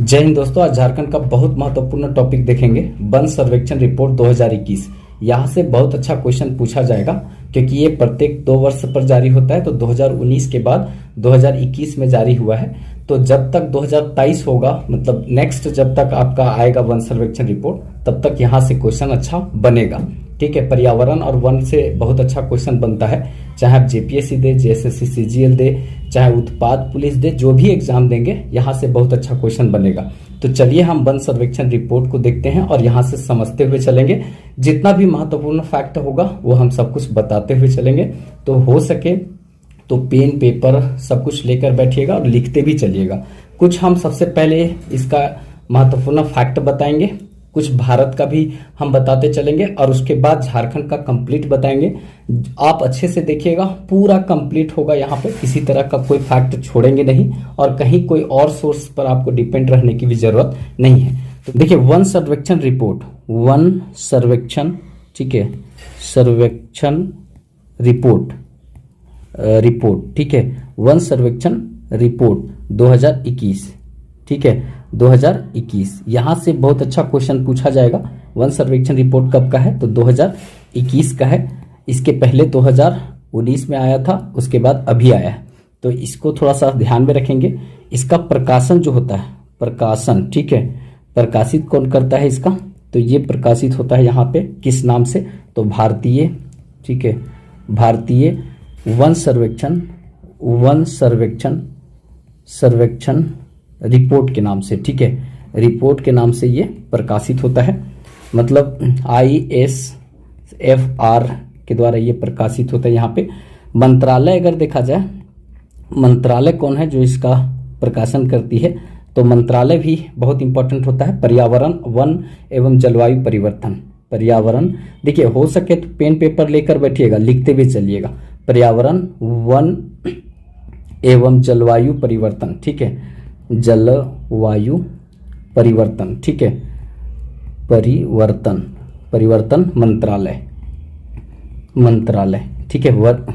जय हिंद दोस्तों। आज झारखंड का बहुत महत्वपूर्ण टॉपिक देखेंगे, वन सर्वेक्षण रिपोर्ट 2021। यहाँ से बहुत अच्छा क्वेश्चन पूछा जाएगा क्योंकि ये प्रत्येक 2 वर्ष पर जारी होता है। तो 2019 के बाद 2021 में जारी हुआ है। तो जब तक 2023 होगा, मतलब नेक्स्ट जब तक आपका आएगा वन सर्वेक्षण रिपोर्ट, तब तक यहाँ से क्वेश्चन अच्छा बनेगा। ठीक है, पर्यावरण और वन से बहुत अच्छा क्वेश्चन बनता है, चाहे आप जेपीएससी दे, जेएसएससी सीजीएल दे, चाहे उत्पाद पुलिस दे, जो भी एग्जाम देंगे यहाँ से बहुत अच्छा क्वेश्चन बनेगा। तो चलिए हम वन सर्वेक्षण रिपोर्ट को देखते हैं और यहाँ से समझते हुए चलेंगे। जितना भी महत्वपूर्ण फैक्ट होगा वो हम सब कुछ बताते हुए चलेंगे। तो हो सके तो पेन पेपर सब कुछ लेकर बैठिएगा और लिखते भी चलिएगा। कुछ हम सबसे पहले इसका महत्वपूर्ण फैक्ट बताएंगे, कुछ भारत का भी हम बताते चलेंगे और उसके बाद झारखंड का कंप्लीट बताएंगे। आप अच्छे से देखिएगा, पूरा कंप्लीट होगा। यहाँ पे किसी तरह का कोई फैक्ट छोड़ेंगे नहीं और कहीं कोई और सोर्स पर आपको डिपेंड रहने की भी जरूरत नहीं है। तो देखिए, वन सर्वेक्षण रिपोर्ट, वन सर्वेक्षण, ठीक है, सर्वेक्षण रिपोर्ट, ठीक है, वन सर्वेक्षण रिपोर्ट 2021, ठीक है, 2021। यहां से बहुत अच्छा क्वेश्चन पूछा जाएगा। वन सर्वेक्षण रिपोर्ट कब का है? तो 2021 का है। इसके पहले 2019 में आया था, उसके बाद अभी आया है। तो इसको थोड़ा सा ध्यान में रखेंगे। इसका प्रकाशन जो होता है, प्रकाशन, ठीक है, प्रकाशित कौन करता है इसका? तो ये प्रकाशित होता है यहाँ पे किस नाम से? तो भारतीय, ठीक है, भारतीय वन सर्वेक्षण, वन सर्वेक्षण रिपोर्ट के नाम से, ठीक है, रिपोर्ट के नाम से ये प्रकाशित होता है। मतलब ISFR के द्वारा ये प्रकाशित होता है। यहाँ पे मंत्रालय अगर देखा जाए, मंत्रालय कौन है जो इसका प्रकाशन करती है? तो मंत्रालय भी बहुत इंपॉर्टेंट होता है। पर्यावरण, वन एवं जलवायु परिवर्तन, पर्यावरण। देखिए, हो सके तो पेन पेपर लेकर बैठिएगा, लिखते भी चलिएगा। पर्यावरण, वन एवं जलवायु परिवर्तन, ठीक है, जलवायु परिवर्तन, ठीक है, परिवर्तन मंत्रालय, ठीक है,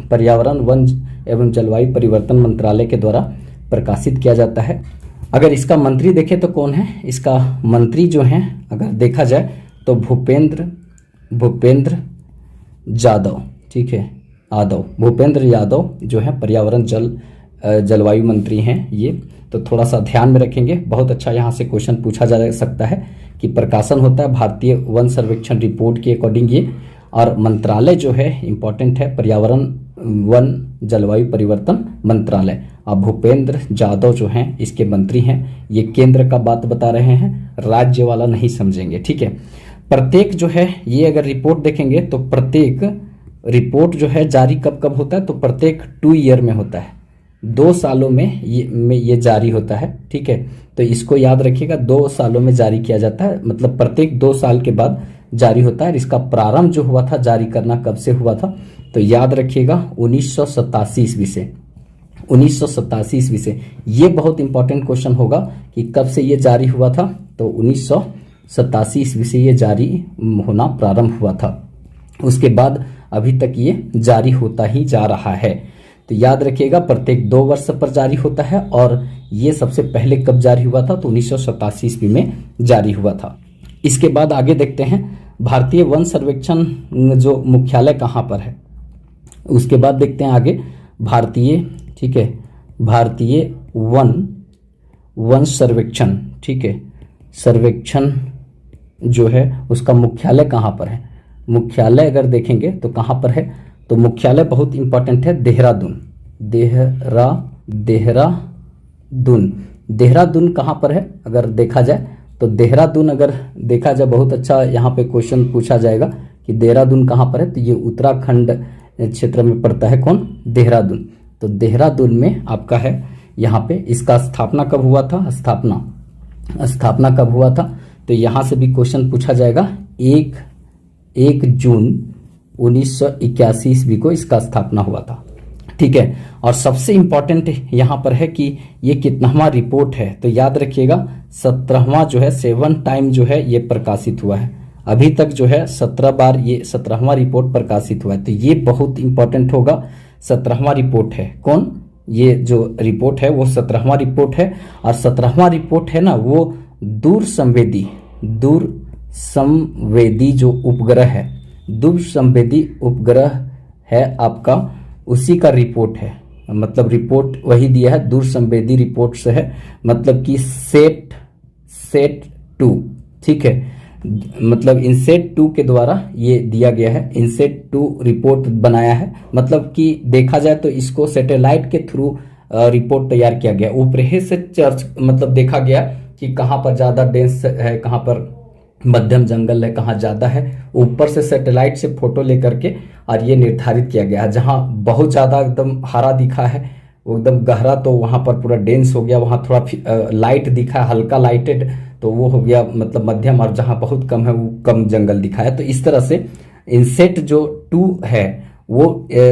पर्यावरण, वन एवं जलवायु परिवर्तन मंत्रालय के द्वारा प्रकाशित किया जाता है। अगर इसका मंत्री देखें तो कौन है? इसका मंत्री जो है अगर देखा जाए तो भूपेंद्र यादव, ठीक है, भूपेंद्र यादव जो है पर्यावरण जलवायु मंत्री हैं ये। तो थोड़ा सा ध्यान में रखेंगे। बहुत अच्छा यहाँ से क्वेश्चन पूछा जा सकता है कि प्रकाशन होता है भारतीय वन सर्वेक्षण रिपोर्ट के अकॉर्डिंग ये, और मंत्रालय जो है इंपॉर्टेंट है, पर्यावरण वन जलवायु परिवर्तन मंत्रालय। अब भूपेंद्र यादव जो हैं इसके मंत्री हैं। ये केंद्र का बात बता रहे हैं, राज्य वाला नहीं समझेंगे, ठीक है। प्रत्येक जो है ये अगर रिपोर्ट देखेंगे तो प्रत्येक रिपोर्ट जो है जारी कब कब होता है? तो प्रत्येक 2 ईयर में होता है, 2 सालों में ये जारी होता है, ठीक है। तो इसको याद रखिएगा, 2 सालों में जारी किया जाता है, मतलब प्रत्येक 2 साल के बाद जारी होता है। इसका प्रारंभ जो हुआ था जारी करना कब से हुआ था? तो याद रखिएगा 1987 ईस्वी से, 1987 ईस्वी से। ये बहुत इंपॉर्टेंट क्वेश्चन होगा कि कब से ये जारी हुआ था? तो 1987 ईस्वी से ये जारी होना प्रारंभ हुआ था। उसके बाद अभी तक ये जारी होता ही जा रहा है। तो याद रखिएगा प्रत्येक 2 वर्ष पर जारी होता है और ये सबसे पहले कब जारी हुआ था? तो 1987 ईस्वी में जारी हुआ था। इसके बाद आगे देखते हैं भारतीय वन सर्वेक्षण जो मुख्यालय कहाँ पर है। उसके बाद देखते हैं आगे भारतीय, ठीक है, भारतीय वन सर्वेक्षण, ठीक है, सर्वेक्षण जो है उसका मुख्यालय कहाँ पर है? मुख्यालय अगर देखेंगे तो कहाँ पर है? तो मुख्यालय बहुत इंपॉर्टेंट है, देहरादून, देहरादून कहाँ पर है अगर देखा जाए? तो देहरादून अगर देखा जाए, बहुत अच्छा यहाँ पे क्वेश्चन पूछा जाएगा कि देहरादून कहाँ पर है? तो ये उत्तराखंड क्षेत्र में पड़ता है। कौन? देहरादून। तो देहरादून में आपका है यहाँ पे। इसका स्थापना कब हुआ था? स्थापना कब हुआ था? तो यहाँ से भी क्वेश्चन पूछा जाएगा। 1 जून 1981 ईस्वी को इसका स्थापना हुआ था, ठीक है। और सबसे इंपॉर्टेंट यहाँ पर है कि ये कितनावां रिपोर्ट है? तो याद रखिएगा 17वां जो है, 7 टाइम जो है ये प्रकाशित हुआ है। अभी तक जो है 17 बार ये 17वां रिपोर्ट प्रकाशित हुआ है। तो ये बहुत इंपॉर्टेंट होगा, 17वां रिपोर्ट है। कौन? ये जो रिपोर्ट है वो 17वां रिपोर्ट है। और 17वां रिपोर्ट है ना, वो दूर संवेदी जो उपग्रह है, दूर संवेदी उपग्रह है आपका, उसी का रिपोर्ट है। मतलब रिपोर्ट वही दिया है, दूर संवेदी रिपोर्ट से है, मतलब कि सेट 2, ठीक है। मतलब इनसेट 2 के द्वारा ये दिया गया है, इनसेट 2 रिपोर्ट बनाया है। मतलब कि देखा जाए तो इसको सैटेलाइट के थ्रू रिपोर्ट तैयार किया गया। ऊपरे से चर्च मतलब देखा गया कि कहाँ पर ज़्यादा डेंस है, कहाँ पर मध्यम जंगल है, कहाँ ज़्यादा है। ऊपर से सैटेलाइट से फोटो लेकर के और ये निर्धारित किया गया है। जहाँ बहुत ज़्यादा एकदम हरा दिखा है, वो एकदम गहरा, तो वहाँ पर पूरा डेंस हो गया। वहाँ थोड़ा लाइट दिखा, हल्का लाइटेड, तो वो हो गया मतलब मध्यम। और जहाँ बहुत कम है वो कम जंगल दिखा है। तो इस तरह से इनसेट जो 2 है वो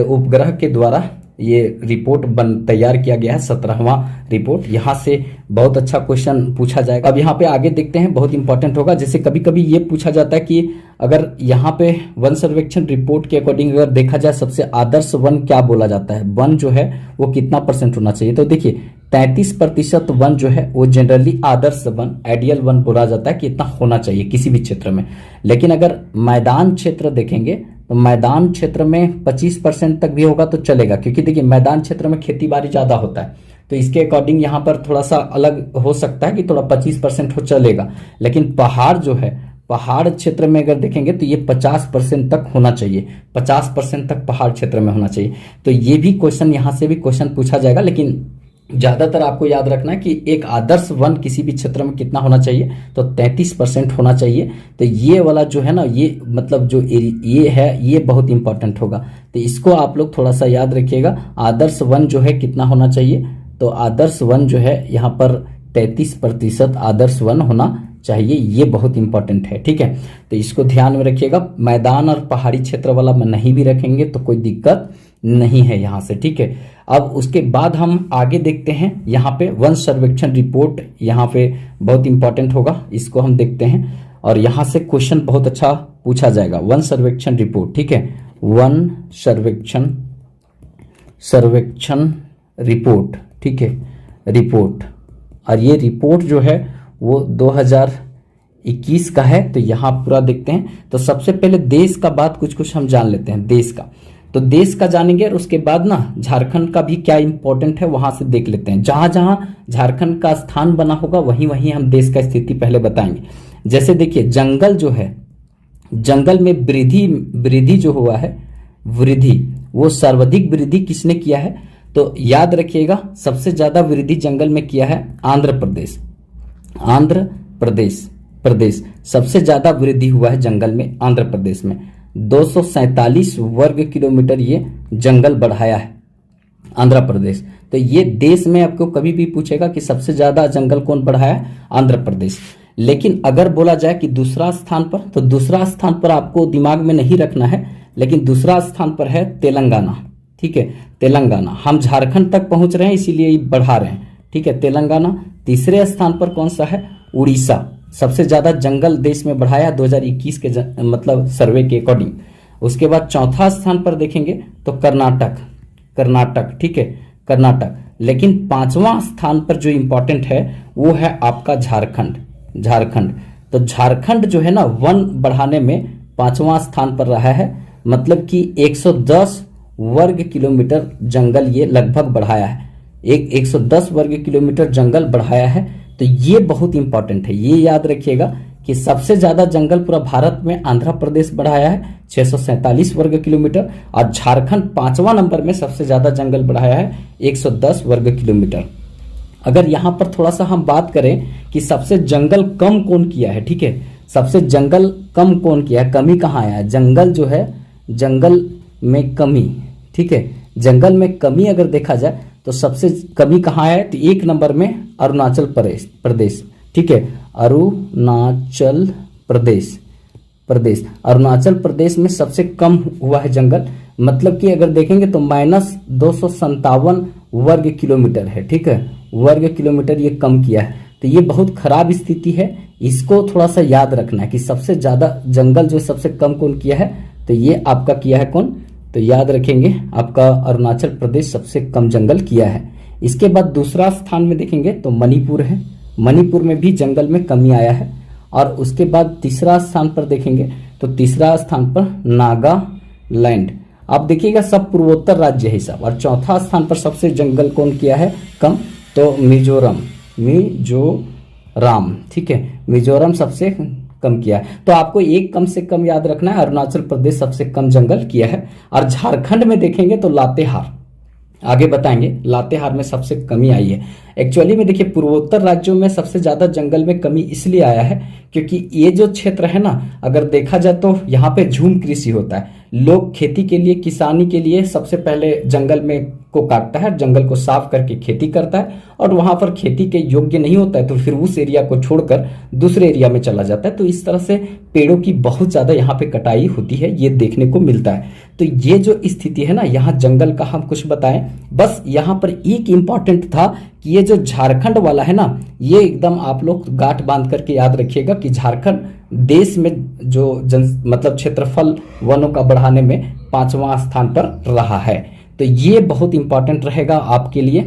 उपग्रह के द्वारा ये रिपोर्ट तैयार किया गया है, 17वां रिपोर्ट। यहाँ से बहुत अच्छा क्वेश्चन पूछा जाएगा। अब यहाँ पे आगे देखते हैं, बहुत इंपॉर्टेंट होगा। जैसे कभी कभी ये पूछा जाता है कि अगर यहाँ पे वन सर्वेक्षण रिपोर्ट के अकॉर्डिंग अगर देखा जाए सबसे आदर्श वन क्या बोला जाता है, वन जो है वो कितना % होना चाहिए। तो देखिए 33% वन जो है वो जनरली आदर्श वन, आइडियल वन बोला जाता है कि इतना होना चाहिए किसी भी क्षेत्र में। लेकिन अगर मैदान क्षेत्र देखेंगे तो मैदान क्षेत्र में 25% तक भी होगा तो चलेगा, क्योंकि देखिए मैदान क्षेत्र में खेती बाड़ी ज्यादा होता है। तो इसके अकॉर्डिंग यहाँ पर थोड़ा सा अलग हो सकता है कि थोड़ा 25% हो चलेगा। लेकिन पहाड़ जो है, पहाड़ क्षेत्र में अगर देखेंगे तो ये 50% तक होना चाहिए, 50% तक पहाड़ क्षेत्र में होना चाहिए। तो ये भी क्वेश्चन, यहाँ से भी क्वेश्चन पूछा जाएगा। लेकिन ज्यादातर आपको याद रखना है कि एक आदर्श वन किसी भी क्षेत्र में कितना होना चाहिए, तो 33% होना चाहिए। तो ये वाला जो है ना, ये मतलब जो ये है ये बहुत इंपॉर्टेंट होगा। तो इसको आप लोग थोड़ा सा याद रखिएगा। आदर्श वन जो है कितना होना चाहिए, तो आदर्श वन जो है यहाँ पर 33% आदर्श वन होना चाहिए। ये बहुत इंपॉर्टेंट है, ठीक है। तो इसको ध्यान में रखिएगा। मैदान और पहाड़ी क्षेत्र वाला में नहीं भी रखेंगे तो कोई दिक्कत नहीं है यहाँ से, ठीक है। अब उसके बाद हम आगे देखते हैं, यहाँ पे वन सर्वेक्षण रिपोर्ट यहाँ पे बहुत इंपॉर्टेंट होगा, इसको हम देखते हैं। और यहाँ से क्वेश्चन बहुत अच्छा पूछा जाएगा, वन सर्वेक्षण रिपोर्ट, ठीक है। वन सर्वेक्षण रिपोर्ट, ठीक है, रिपोर्ट। और ये रिपोर्ट जो है वो 2021 का है। तो यहाँ पूरा देखते हैं। तो सबसे पहले देश का बात कुछ हम जान लेते हैं, देश का। तो देश का जानेंगे और उसके बाद ना झारखंड का भी क्या इंपॉर्टेंट है वहां से देख लेते हैं। जहां जहां झारखंड का स्थान बना होगा वहीं वहीं हम देश का स्थिति पहले बताएंगे। जैसे देखिए जंगल जो है, जंगल में वृद्धि जो हुआ है, वृद्धि, वो सर्वाधिक वृद्धि किसने किया है, तो याद रखिएगा सबसे ज्यादा वृद्धि जंगल में किया है आंध्र प्रदेश सबसे ज्यादा वृद्धि हुआ है जंगल में आंध्र प्रदेश में। 247 वर्ग किलोमीटर ये जंगल बढ़ाया है आंध्र प्रदेश। तो ये देश में आपको कभी भी पूछेगा कि सबसे ज्यादा जंगल कौन बढ़ाया है, आंध्र प्रदेश। लेकिन अगर बोला जाए कि दूसरा स्थान पर, तो दूसरा स्थान पर आपको दिमाग में नहीं रखना है, लेकिन दूसरा स्थान पर है तेलंगाना, ठीक है, तेलंगाना। हम झारखंड तक पहुंच रहे हैं इसीलिए बढ़ा रहे हैं, ठीक है, तेलंगाना। तीसरे स्थान पर कौन सा है, उड़ीसा, सबसे ज्यादा जंगल देश में बढ़ाया 2021 के मतलब सर्वे के अकॉर्डिंग। उसके बाद चौथा स्थान पर देखेंगे तो कर्नाटक, ठीक है, कर्नाटक। लेकिन पांचवा स्थान पर जो इंपॉर्टेंट है वो है आपका झारखंड। तो झारखंड जो है ना वन बढ़ाने में पांचवा स्थान पर रहा है, मतलब कि 110 वर्ग किलोमीटर जंगल ये लगभग बढ़ाया है, 110 वर्ग किलोमीटर जंगल बढ़ाया है। तो ये बहुत इंपॉर्टेंट है, ये याद रखिएगा कि सबसे ज्यादा जंगल पूरा भारत में आंध्र प्रदेश बढ़ाया है 647 वर्ग किलोमीटर, और झारखंड 5वां नंबर में सबसे ज्यादा जंगल बढ़ाया है 110 वर्ग किलोमीटर। अगर यहाँ पर थोड़ा सा हम बात करें कि सबसे जंगल कम कौन किया है, ठीक है, सबसे जंगल कम कौन किया है, कमी कहाँ आया है, जंगल जो है, जंगल में कमी, ठीक है, जंगल में कमी अगर देखा जाए तो सबसे कमी कहाँ है, तो 1 नंबर में अरुणाचल प्रदेश, ठीक है, अरुणाचल प्रदेश में सबसे कम हुआ है जंगल। मतलब कि अगर देखेंगे तो -257 वर्ग किलोमीटर है, ठीक है, वर्ग किलोमीटर ये कम किया है। तो ये बहुत खराब स्थिति है, इसको थोड़ा सा याद रखना है कि सबसे ज्यादा जंगल जो सबसे कम कौन किया है, तो ये आपका किया है कौन, तो याद रखेंगे आपका अरुणाचल प्रदेश सबसे कम जंगल किया है। इसके बाद दूसरा स्थान में देखेंगे तो मणिपुर है, मणिपुर में भी जंगल में कमी आया है। और उसके बाद तीसरा स्थान पर देखेंगे तो तीसरा स्थान पर नागालैंड। आप देखिएगा सब पूर्वोत्तर राज्य है सब। और चौथा स्थान पर सबसे जंगल कौन किया है कम, तो मिजोरम, ठीक है, मिजोरम सबसे कम किया है। तो आपको एक कम से कम याद रखना है, अरुणाचल प्रदेश सबसे कम जंगल किया है। और झारखंड में देखेंगे तो लातेहार, आगे बताएंगे, लातेहार में सबसे कमी आई है। एक्चुअली में देखिए पूर्वोत्तर राज्यों में सबसे ज्यादा जंगल में कमी इसलिए आया है क्योंकि ये जो क्षेत्र है ना, अगर देखा जाए तो यहाँ पे झूम कृषि होता है। लोग खेती के लिए, किसानी के लिए सबसे पहले जंगल में को काटता है, जंगल को साफ करके खेती करता है, और वहां पर खेती के योग्य नहीं होता है तो फिर उस एरिया को छोड़कर दूसरे एरिया में चला जाता है। तो इस तरह से पेड़ों की बहुत ज्यादा यहाँ पे कटाई होती है, ये देखने को मिलता है। तो ये जो स्थिति है ना, यहाँ जंगल का हम कुछ बताएं, बस यहाँ पर एक इंपॉर्टेंट था कि ये जो झारखंड वाला है ना, ये एकदम आप लोग गांठ बांध करके याद रखिएगा कि झारखंड देश में जो मतलब क्षेत्रफल वनों का बढ़ाने में 5वां स्थान पर रहा है। तो ये बहुत इंपॉर्टेंट रहेगा आपके लिए,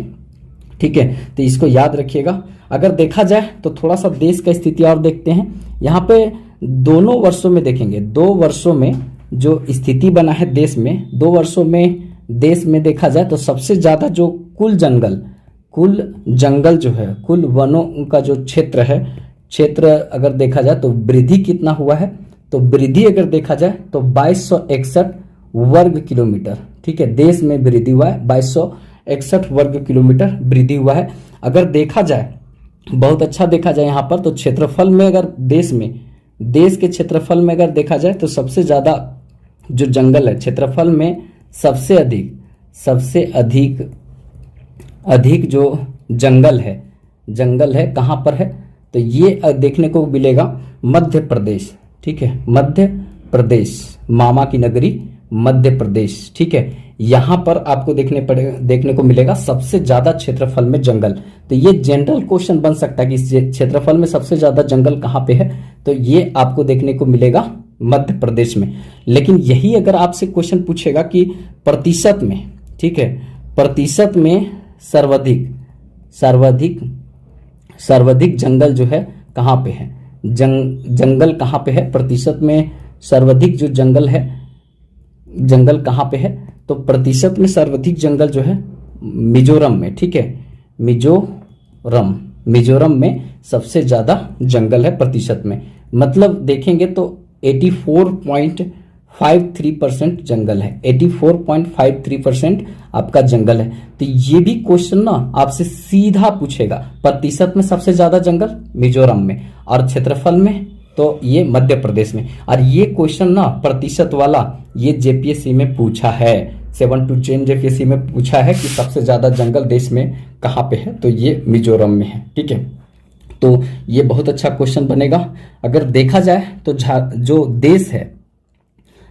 ठीक है, तो इसको याद रखिएगा। अगर देखा जाए तो थोड़ा सा देश का स्थिति और देखते हैं। यहाँ पे दोनों वर्षों में देखेंगे, 2 वर्षों में जो स्थिति बना है देश में, 2 वर्षों में देश में देखा जाए तो सबसे ज्यादा जो कुल जंगल जो है, कुल वनों का जो क्षेत्र अगर देखा जाए तो वृद्धि कितना हुआ है, तो वृद्धि अगर देखा जाए तो 2261 वर्ग किलोमीटर, ठीक है, देश में वृद्धि हुआ है, 2261 वर्ग किलोमीटर वृद्धि हुआ है। अगर देखा जाए, बहुत अच्छा देखा जाए यहाँ पर, तो क्षेत्रफल में अगर देश के क्षेत्रफल में अगर देखा जाए तो सबसे ज्यादा जो जंगल है, क्षेत्रफल में सबसे अधिक जो जंगल है कहाँ पर है, तो ये देखने को मिलेगा मध्य प्रदेश, ठीक है, मध्य प्रदेश, मामा की नगरी मध्य प्रदेश, ठीक है, यहाँ पर आपको देखने को मिलेगा सबसे ज्यादा क्षेत्रफल में जंगल। तो ये जनरल क्वेश्चन बन सकता है कि इस क्षेत्रफल में सबसे ज्यादा जंगल कहाँ पे है, तो ये आपको देखने को मिलेगा मध्य प्रदेश में। लेकिन यही अगर आपसे क्वेश्चन पूछेगा कि प्रतिशत में, ठीक है, प्रतिशत में सर्वाधिक जंगल जो है कहाँ पे है, जंगल कहाँ पे है, प्रतिशत में सर्वाधिक जो जंगल कहाँ पे है, तो प्रतिशत में सर्वाधिक जंगल जो है मिजोरम में, ठीक है, मिजोरम में सबसे ज्यादा जंगल है प्रतिशत में। मतलब देखेंगे तो 84.53% जंगल है, 84.53% आपका जंगल है। तो ये भी क्वेश्चन ना आपसे सीधा पूछेगा, प्रतिशत में सबसे ज्यादा जंगल मिजोरम में, और क्षेत्रफल में तो ये मध्य प्रदेश में। और ये क्वेश्चन ना प्रतिशत वाला ये जेपीएससी में पूछा है, 7 to 10 जेपीएससी में पूछा है कि सबसे ज्यादा जंगल देश में कहाँ पे है, तो ये मिजोरम में है, ठीक है। तो ये बहुत अच्छा क्वेश्चन बनेगा। अगर देखा जाए तो जो देश है,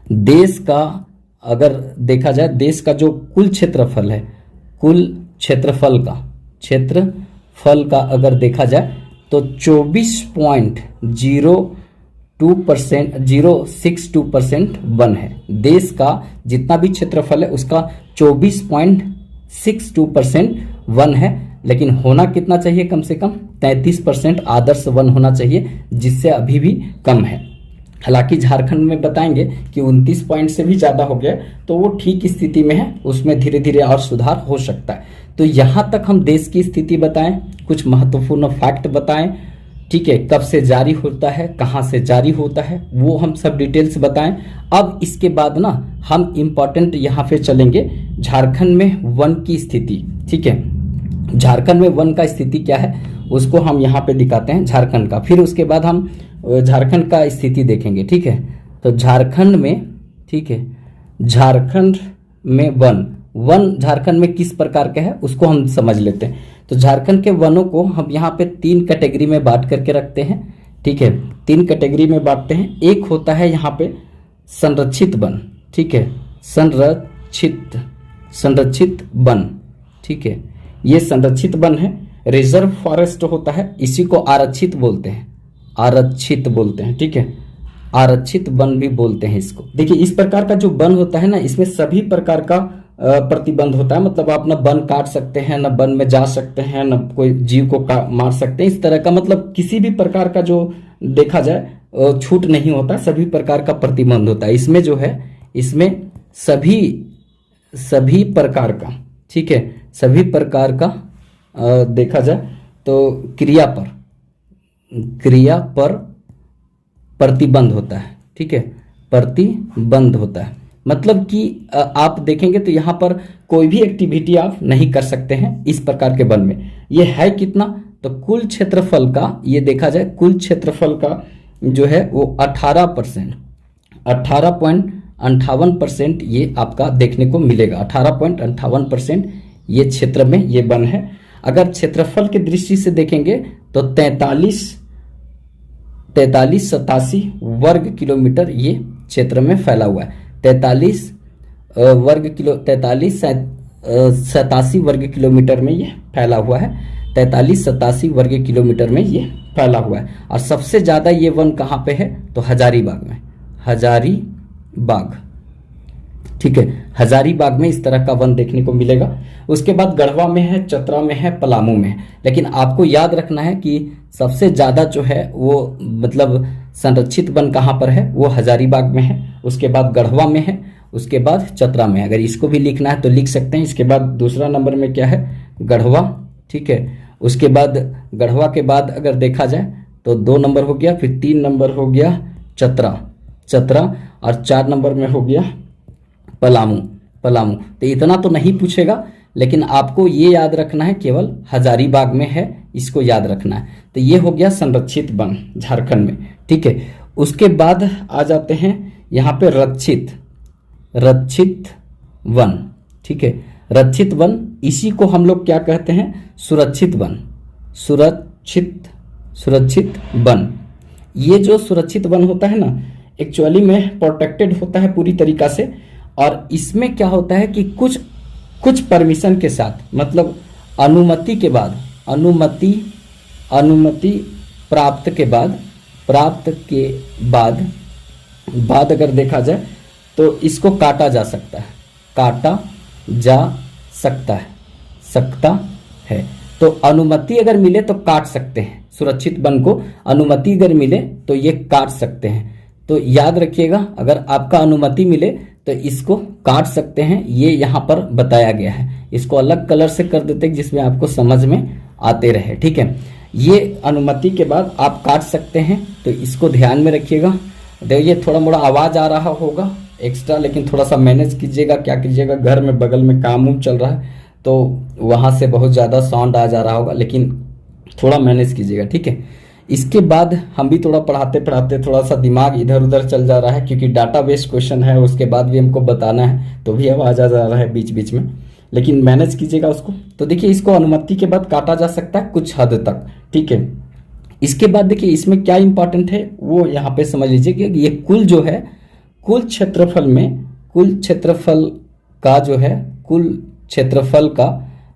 देश का अगर देखा जाए, देश का जो कुल क्षेत्रफल है, कुल क्षेत्रफल का अगर देखा जाए तो 24.062% वन है। देश का जितना भी क्षेत्रफल है उसका 24.62% वन है, लेकिन होना कितना चाहिए, कम से कम 33% आदर्श वन होना चाहिए, जिससे अभी भी कम है। हालांकि झारखंड में बताएंगे कि 29 पॉइंट से भी ज्यादा हो गया, तो वो ठीक स्थिति में है, उसमें धीरे धीरे और सुधार हो सकता है। तो यहां तक हम देश की स्थिति बताएं, कुछ महत्वपूर्ण फैक्ट बताएं, ठीक है, कब से जारी होता है, कहां से जारी होता है, वो हम सब डिटेल्स बताएं। अब इसके बाद ना हम इंपॉर्टेंट यहाँ पे चलेंगे झारखंड में वन की स्थिति, ठीक है, झारखंड में वन का स्थिति क्या है उसको हम यहाँ पे दिखाते हैं झारखंड का, फिर उसके बाद हम झारखंड का स्थिति देखेंगे, ठीक है। तो झारखंड में, ठीक है, झारखंड में वन झारखंड में किस प्रकार का है उसको हम समझ लेते हैं। तो झारखंड के वनों को हम यहाँ पे 3 कैटेगरी में बांट करके रखते हैं, ठीक है, 3 कैटेगरी में बांटते हैं। एक होता है यहाँ पे संरक्षित वन, ठीक है, संरक्षित वन, ठीक है, ये संरक्षित वन है। रिजर्व फॉरेस्ट होता है, इसी को आरक्षित बोलते हैं, ठीक है, आरक्षित वन भी बोलते हैं इसको। देखिए इस प्रकार का जो वन होता है ना, इसमें सभी प्रकार का प्रतिबंध होता है। मतलब आप न वन काट सकते हैं, न वन में जा सकते हैं, न कोई जीव को मार सकते हैं। इस तरह का मतलब किसी भी प्रकार का जो देखा जाए छूट नहीं होता, सभी प्रकार का प्रतिबंध होता है। इसमें जो है, इसमें सभी प्रकार का, ठीक है, सभी प्रकार का देखा जाए तो क्रिया पर प्रतिबंध होता है, ठीक है, प्रतिबंध होता है। मतलब कि आप देखेंगे तो यहाँ पर कोई भी एक्टिविटी आप नहीं कर सकते हैं इस प्रकार के वन में। ये है कितना, तो कुल क्षेत्रफल का, ये देखा जाए कुल क्षेत्रफल का जो है वो 18%, 18.58% ये आपका देखने को मिलेगा। 18.58% ये क्षेत्र में ये वन है। अगर क्षेत्रफल की दृष्टि से देखेंगे तो 4387 वर्ग किलोमीटर ये क्षेत्र में फैला हुआ है। 4387 वर्ग किलोमीटर में ये फैला हुआ है। 4387 वर्ग किलोमीटर में ये फैला हुआ है। और सबसे ज्यादा ये वन कहाँ पे है, तो हजारीबाग में, हजारीबाग, ठीक है, हजारीबाग में इस तरह का वन देखने को मिलेगा। उसके बाद गढ़वा में है, चतरा में है, पलामू में है। लेकिन आपको याद रखना है कि सबसे ज्यादा जो है वो मतलब संरक्षित वन कहाँ पर है, वो हजारीबाग में है, उसके बाद गढ़वा में है, उसके बाद चतरा में। अगर इसको भी लिखना है तो लिख सकते हैं। इसके बाद दूसरा नंबर में क्या है, गढ़वा, ठीक है। उसके बाद गढ़वा के बाद अगर देखा जाए तो 2 नंबर हो गया, फिर 3 नंबर हो गया चतरा, और 4 नंबर में हो गया पलामू। तो इतना तो नहीं पूछेगा, लेकिन आपको ये याद रखना है केवल हजारीबाग में है, इसको याद रखना है। तो ये हो गया संरक्षित वन झारखंड में, ठीक है। उसके बाद आ जाते हैं यहाँ पे रक्षित वन, ठीक है। रक्षित वन, इसी को हम लोग क्या कहते हैं, सुरक्षित वन। सुरक्षित वन, ये जो सुरक्षित वन होता है ना, एक्चुअली में प्रोटेक्टेड होता है पूरी तरीका से। और इसमें क्या होता है कि कुछ परमिशन के साथ, मतलब अनुमति के बाद, अनुमति प्राप्त के बाद अगर देखा जाए तो इसको काटा जा सकता है। तो अनुमति अगर मिले तो काट सकते हैं, सुरक्षित वन को अनुमति अगर मिले तो ये काट सकते हैं। तो याद रखिएगा, अगर आपका अनुमति मिले तो इसको काट सकते हैं, ये यहाँ पर बताया गया है। इसको अलग कलर से कर देते हैं जिसमें आपको समझ में आते रहे, ठीक है। ये अनुमति के बाद आप काट सकते हैं, तो इसको ध्यान में रखिएगा। देखिए थोड़ा मोड़ा आवाज आ रहा होगा एक्स्ट्रा, लेकिन थोड़ा सा मैनेज कीजिएगा। क्या कीजिएगा, घर में बगल में काम चल रहा है तो वहां से बहुत ज्यादा साउंड आ जा रहा होगा, लेकिन थोड़ा मैनेज कीजिएगा, ठीक है। इसके बाद हम भी थोड़ा पढ़ाते पढ़ाते थोड़ा सा दिमाग इधर उधर चल जा रहा है, क्योंकि डाटा बेस्ड क्वेश्चन है, उसके बाद भी हमको बताना है, तो भी आवाज आ जा रहा है बीच बीच में, लेकिन मैनेज कीजिएगा उसको। तो देखिए इसको अनुमति के बाद काटा जा सकता है कुछ हद तक, ठीक है। इसके बाद देखिए इसमें क्या इंपॉर्टेंट है वो यहाँ पे समझ लीजिए कि ये कुल जो है, कुल क्षेत्रफल का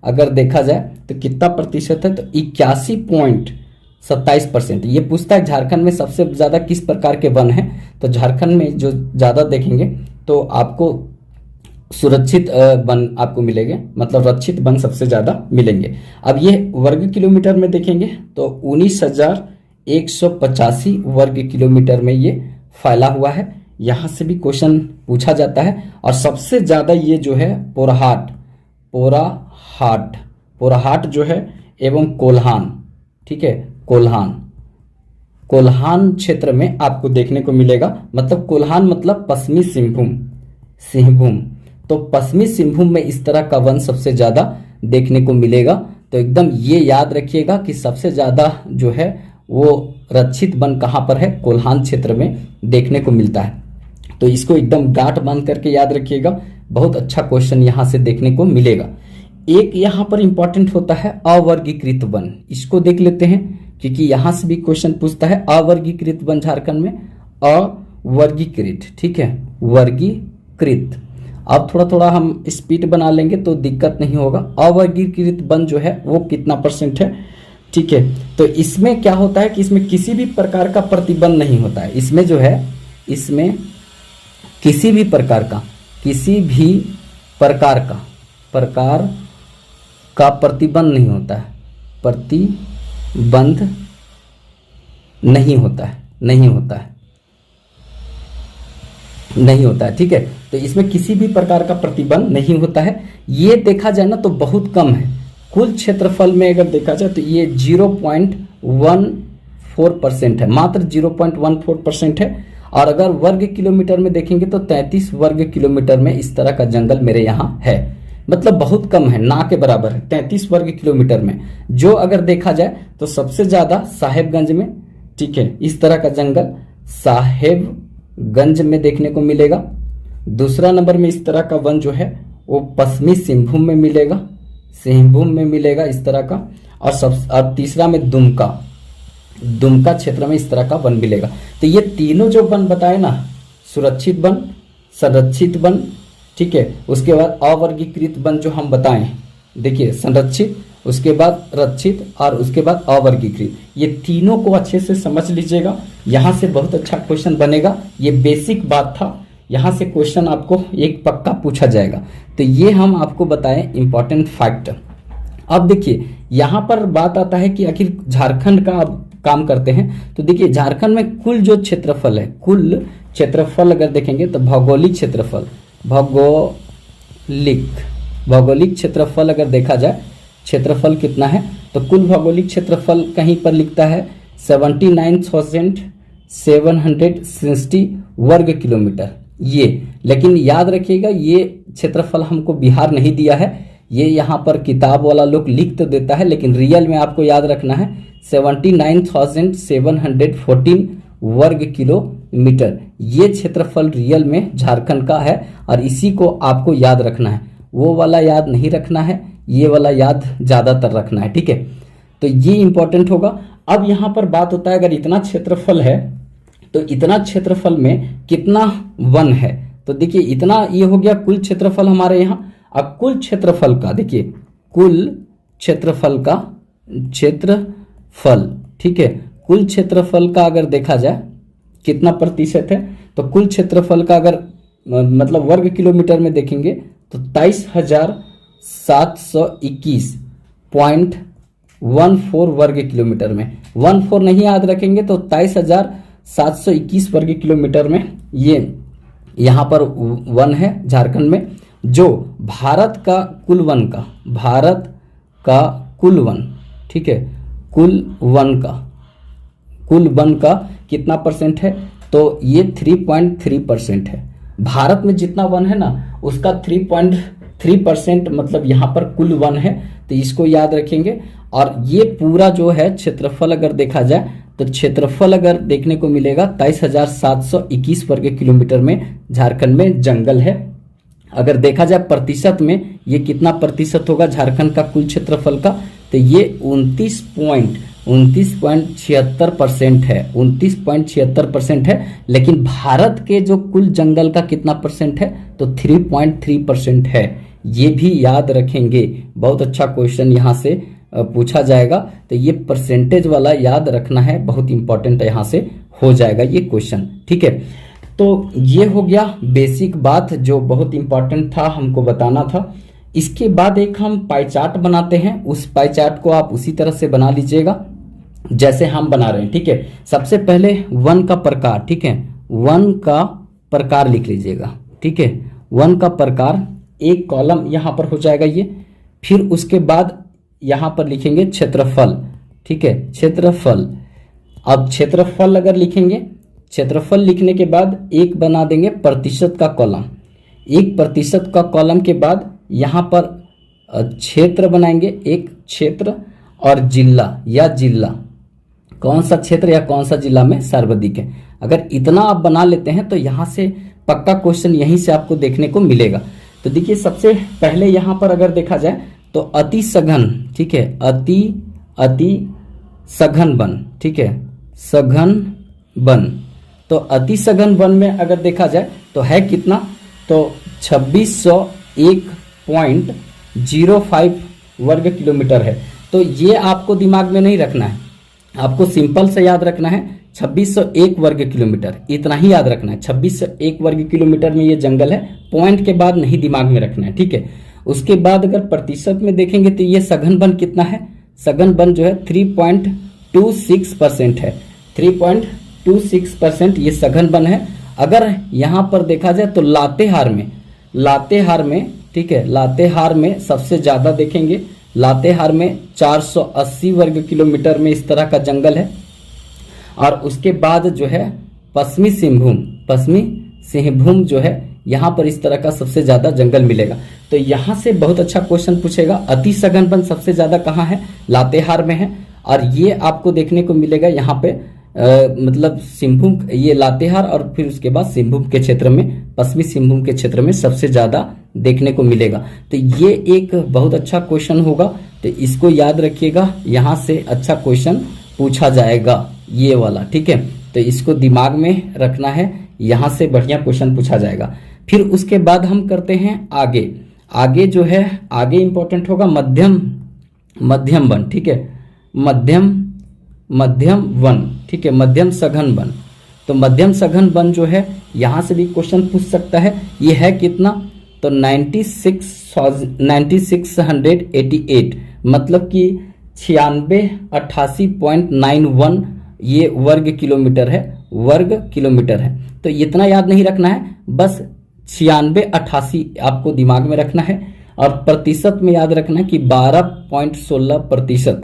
अगर देखा जाए तो कितना प्रतिशत है, तो 81.27%। ये पूछता है झारखंड में सबसे ज्यादा किस प्रकार के वन है, तो झारखंड में जो ज्यादा देखेंगे तो आपको सुरक्षित वन आपको मिलेंगे, मतलब रक्षित वन सबसे ज्यादा मिलेंगे। अब ये वर्ग किलोमीटर में देखेंगे तो 19,185 वर्ग किलोमीटर में ये फैला हुआ है। यहां से भी क्वेश्चन पूछा जाता है। और सबसे ज्यादा ये जो है पोराहाट जो है एवं कोल्हान, ठीक है, कोल्हान क्षेत्र में आपको देखने को मिलेगा। मतलब कोल्हान मतलब पश्चिमी सिंहभूम, तो पश्चिमी सिंहभूम में इस तरह का वन सबसे ज्यादा देखने को मिलेगा। तो एकदम ये याद रखिएगा कि सबसे ज्यादा जो है वो रक्षित वन कहां पर है, कोल्हान क्षेत्र में देखने को मिलता है। तो इसको एकदम गांठ बांध करके याद रखिएगा, बहुत अच्छा क्वेश्चन यहां से देखने को मिलेगा। एक यहां पर इंपॉर्टेंट होता है अवर्गीकृत वन, इसको देख लेते हैं क्योंकि यहां से भी क्वेश्चन पूछता है। अवर्गीकृत वन झारखंड में अवर्गीकृत, ठीक है, वर्गीकृत। अब थोड़ा थोड़ा हम स्पीड बना लेंगे तो दिक्कत नहीं होगा। अवर्गीकृत वन जो है वो कितना % है, ठीक है। तो इसमें क्या होता है कि इसमें किसी भी प्रकार का प्रतिबंध नहीं होता है। इसमें जो है इसमें किसी भी प्रकार का प्रतिबंध नहीं होता है, प्रतिबंध नहीं होता है, ठीक है। तो इसमें किसी भी प्रकार का प्रतिबंध नहीं होता है। ये देखा जाए ना तो बहुत कम है। कुल क्षेत्रफल में अगर देखा जाए तो ये 0.14% है, मात्र 0.14% है। और अगर वर्ग किलोमीटर में देखेंगे तो 33 वर्ग किलोमीटर में इस तरह का जंगल मेरे यहाँ है, मतलब बहुत कम है, ना के बराबर है 33 वर्ग किलोमीटर में। जो अगर देखा जाए तो सबसे ज्यादा साहेबगंज में, ठीक है, इस तरह का जंगल साहेबगंज में देखने को मिलेगा। दूसरा नंबर में इस तरह का वन जो है वो पश्चिमी सिंहभूम में मिलेगा इस तरह का। और तीसरा में दुमका क्षेत्र में इस तरह का वन मिलेगा। तो ये तीनों जो वन बताए ना, सुरक्षित वन, संरक्षित वन, ठीक है, उसके बाद अवर्गीकृत वन जो हम बताएं, देखिए संरक्षित, उसके बाद रक्षित और उसके बाद अवर्गीकृत, ये तीनों को अच्छे से समझ लीजिएगा। यहाँ से बहुत अच्छा क्वेश्चन बनेगा। ये बेसिक बात था, यहाँ से क्वेश्चन आपको एक पक्का पूछा जाएगा। तो ये हम आपको बताएं इंपॉर्टेंट फैक्ट। अब देखिए यहाँ पर बात आता है कि आखिर झारखंड का अब काम करते हैं। तो देखिए झारखंड में कुल जो क्षेत्रफल है, कुल क्षेत्रफल अगर देखेंगे तो भौगोलिक क्षेत्रफल अगर देखा जाए, क्षेत्रफल कितना है तो कुल भौगोलिक क्षेत्रफल कहीं पर लिखता है 79,760 वर्ग किलोमीटर ये। लेकिन याद रखिएगा ये क्षेत्रफल हमको बिहार नहीं दिया है, ये यहाँ पर किताब वाला लोग लिख तो देता है, लेकिन रियल में आपको याद रखना है 79,714 वर्ग किलोमीटर ये क्षेत्रफल रियल में झारखंड का है। और इसी को आपको याद रखना है, वो वाला याद नहीं रखना है, ये वाला याद ज्यादातर रखना है, ठीक है। तो ये इंपॉर्टेंट होगा। अब यहाँ पर बात होता है अगर इतना क्षेत्रफल है तो इतना क्षेत्रफल में कितना वन है। तो देखिए इतना ये हो गया कुल क्षेत्रफल हमारे यहाँ। अब कुल क्षेत्रफल का देखिए, कुल क्षेत्रफल, ठीक है, कुल क्षेत्रफल का अगर देखा जाए कितना प्रतिशत है तो कुल क्षेत्रफल का अगर मतलब वर्ग किलोमीटर में देखेंगे तो 23,721.14 वर्ग किलोमीटर में, 14 नहीं याद रखेंगे तो 23,721 वर्ग किलोमीटर में ये यहाँ पर वन है झारखंड में। जो भारत का कुल वन, ठीक है, कुल वन का कितना परसेंट है तो ये 3.3% है। भारत में जितना वन है ना उसका 3.3% मतलब यहाँ पर कुल वन है, तो इसको याद रखेंगे। और ये पूरा जो है क्षेत्रफल अगर देखा जाए तो क्षेत्रफल अगर देखने को मिलेगा 23,721 वर्ग किलोमीटर में झारखंड में जंगल है। अगर देखा जाए प्रतिशत में ये कितना प्रतिशत होगा झारखंड का कुल क्षेत्रफल का, तो ये 29.76% है, 29.76% है। लेकिन भारत के जो कुल जंगल का कितना परसेंट है तो 3.3% है। ये भी याद रखेंगे, बहुत अच्छा क्वेश्चन यहाँ से पूछा जाएगा। तो ये परसेंटेज वाला याद रखना है, बहुत इंपॉर्टेंट यहाँ से हो जाएगा ये क्वेश्चन, ठीक है। तो ये हो गया बेसिक बात जो बहुत इंपॉर्टेंट था, हमको बताना था। इसके बाद एक हम पाई चार्ट बनाते हैं, उस पाई चार्ट को आप उसी तरह से बना लीजिएगा जैसे हम बना रहे हैं, ठीक है। सबसे पहले वन का प्रकार, ठीक है, वन का प्रकार लिख लीजिएगा, ठीक है। वन का प्रकार एक कॉलम यहाँ पर हो जाएगा ये। फिर उसके बाद यहाँ पर लिखेंगे क्षेत्रफल, ठीक है, क्षेत्रफल। अब क्षेत्रफल अगर लिखेंगे, क्षेत्रफल लिखने के बाद एक बना देंगे प्रतिशत का कॉलम, 1% का कॉलम के बाद यहाँ पर क्षेत्र बनाएंगे, एक क्षेत्र और जिला, कौन सा क्षेत्र या कौन सा जिला में सर्वाधिक है। अगर इतना आप बना लेते हैं तो यहाँ से पक्का क्वेश्चन यहीं से आपको देखने को मिलेगा। तो देखिए सबसे पहले यहाँ पर अगर देखा जाए तो अति सघन, ठीक है, अति सघन वन, ठीक है, सघन वन। तो अति सघन वन में अगर देखा जाए तो है कितना तो 2601.05 वर्ग किलोमीटर है। तो ये आपको दिमाग में नहीं रखना है, आपको सिंपल से याद रखना है 2601 वर्ग किलोमीटर, इतना ही याद रखना है। 2601 वर्ग किलोमीटर में ये जंगल है, पॉइंट के बाद नहीं दिमाग में रखना है, ठीक है। उसके बाद अगर प्रतिशत में देखेंगे तो ये सघन वन कितना है, सघन वन जो है 3.26% है, 3.26% ये सघन वन है। अगर यहाँ पर देखा जाए तो लातेहार में, ठीक है, लातेहार में सबसे ज्यादा देखेंगे, लातेहार में 480 वर्ग किलोमीटर में इस तरह का जंगल है। और उसके बाद जो है पश्चिमी सिंहभूम जो है यहाँ पर इस तरह का सबसे ज्यादा जंगल मिलेगा। तो यहाँ से बहुत अच्छा क्वेश्चन पूछेगा, अति सघन वन सबसे ज्यादा कहाँ है, लातेहार में है। और ये आपको देखने को मिलेगा यहाँ पे मतलब सिंहभूम, ये लातेहार और फिर उसके बाद सिंहभूम के क्षेत्र में, पश्चिमी सिंहभूम के क्षेत्र में सबसे ज्यादा देखने को मिलेगा। तो ये एक बहुत अच्छा क्वेश्चन होगा, तो इसको याद रखिएगा, यहाँ से अच्छा क्वेश्चन पूछा जाएगा ये वाला, ठीक है। तो इसको दिमाग में रखना है, यहाँ से बढ़िया क्वेश्चन पूछा जाएगा। फिर उसके बाद हम करते हैं आगे जो है, आगे इंपॉर्टेंट होगा मध्यम वन, ठीक है, मध्यम वन, ठीक है, मध्यम सघन वन। तो मध्यम सघन वन जो है यहाँ से भी क्वेश्चन पूछ सकता है, ये है कितना, तो 9688, मतलब कि 9688.91 ये वर्ग किलोमीटर है। तो इतना याद नहीं रखना है, बस 9688 आपको दिमाग में रखना है। और प्रतिशत में याद रखना है कि 12.16%